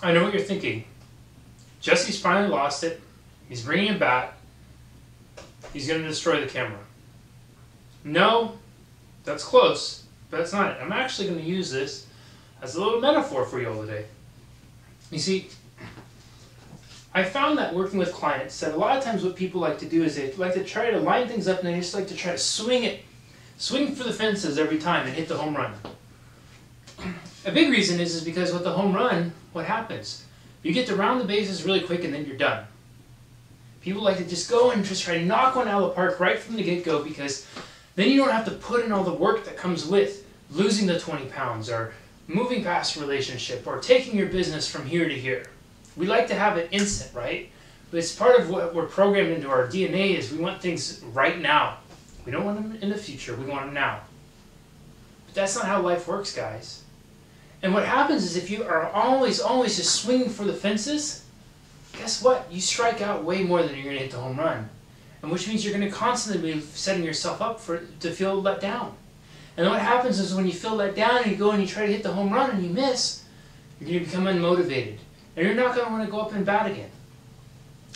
I know what you're thinking. Jesse's finally lost it. He's bringing it back. He's going to destroy the camera. No, that's close, but that's not it. I'm actually going to use this as a little metaphor for you all today. You see, I found that working with clients that a lot of times what people like to do is they like to try to line things up and they just like to try to swing for the fences every time and hit the home run. A big reason is because with the home run, what happens? You get to round the bases really quick and then you're done. People like to just go and just try to knock one out of the park right from the get-go because then you don't have to put in all the work that comes with losing the 20 pounds or moving past a relationship or taking your business from here to here. We like to have it instant, right? But it's part of what we're programmed into our DNA is we want things right now. We don't want them in the future, we want them now. But that's not how life works, guys. And what happens is if you are always just swinging for the fences, guess what? You strike out way more than you're going to hit the home run. And which means you're going to constantly be setting yourself up to feel let down. And what happens is when you feel let down and you go and you try to hit the home run and you miss, you're going to become unmotivated. And you're not going to want to go up and bat again.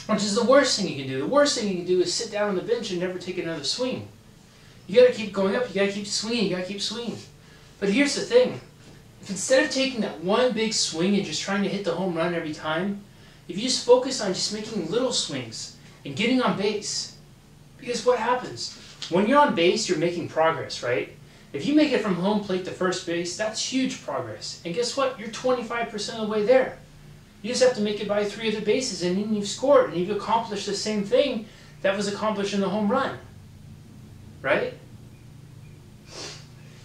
Which is the worst thing you can do. The worst thing you can do is sit down on the bench and never take another swing. You got to keep going up, you got to keep swinging, you got to keep swinging. But here's the thing. If instead of taking that one big swing and just trying to hit the home run every time, if you just focus on just making little swings and getting on base, because what happens? When you're on base, you're making progress, right? If you make it from home plate to first base, that's huge progress. And guess what? You're 25% of the way there. You just have to make it by 3 other bases and then you've scored and you've accomplished the same thing that was accomplished in the home run. Right?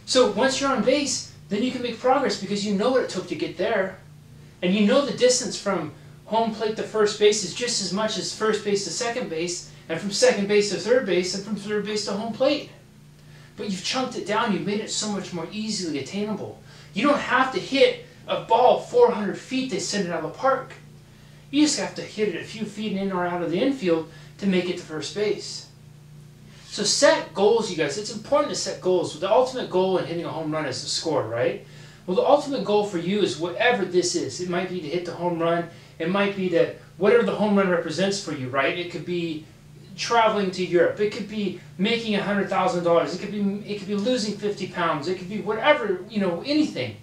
So once you're on base, then you can make progress because you know what it took to get there. And you know the distance from home plate to first base is just as much as first base to second base, and from second base to third base, and from third base to home plate. But you've chunked it down, you've made it so much more easily attainable. You don't have to hit a ball 400 feet to send it out of the park. You just have to hit it a few feet in or out of the infield to make it to first base. So set goals, you guys. It's important to set goals. The ultimate goal in hitting a home run is to score, right? Well, the ultimate goal for you is whatever this is. It might be to hit the home run. It might be to whatever the home run represents for you, right? It could be traveling to Europe. It could be making $100,000. It could be losing 50 pounds. It could be whatever, anything.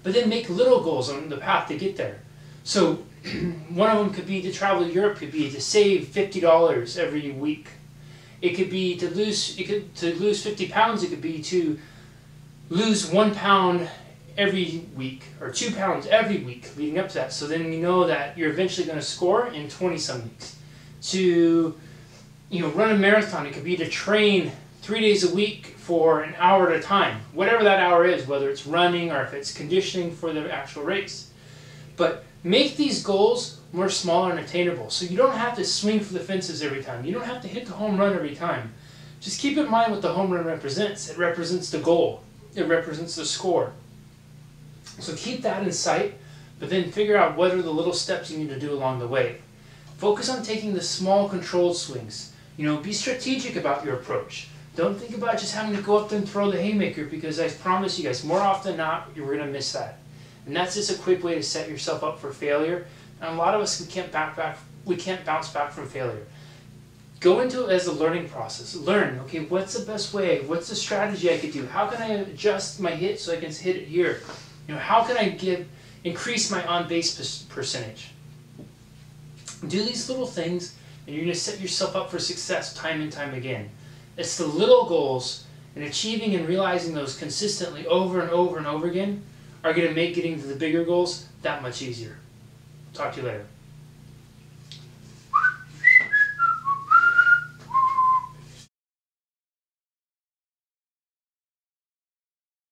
But then make little goals on the path to get there. So one of them could be to travel to Europe. Could be to save $50 every week. It could be to lose 50 pounds. It could be to lose 1 pound every week or 2 pounds every week leading up to that. So then you know that you're eventually going to score in 20-some weeks. To run a marathon. It could be to train 3 days a week for an hour at a time. Whatever that hour is, whether it's running or if it's conditioning for the actual race. But make these goals more smaller and attainable. So you don't have to swing for the fences every time. You don't have to hit the home run every time. Just keep in mind what the home run represents. It represents the goal. It represents the score. So keep that in sight, but then figure out what are the little steps you need to do along the way. Focus on taking the small controlled swings. Be strategic about your approach. Don't think about just having to go up and throw the haymaker because I promise you guys, more often than not, you're going to miss that. And that's just a quick way to set yourself up for failure. And a lot of us, we can't bounce back from failure. Go into it as a learning process. Learn, okay, what's the best way? What's the strategy I could do? How can I adjust my hit so I can hit it here? How can I increase my on-base percentage? Do these little things, and you're going to set yourself up for success time and time again. It's the little goals, and achieving and realizing those consistently over and over and over again are going to make getting to the bigger goals that much easier. Talk to you later.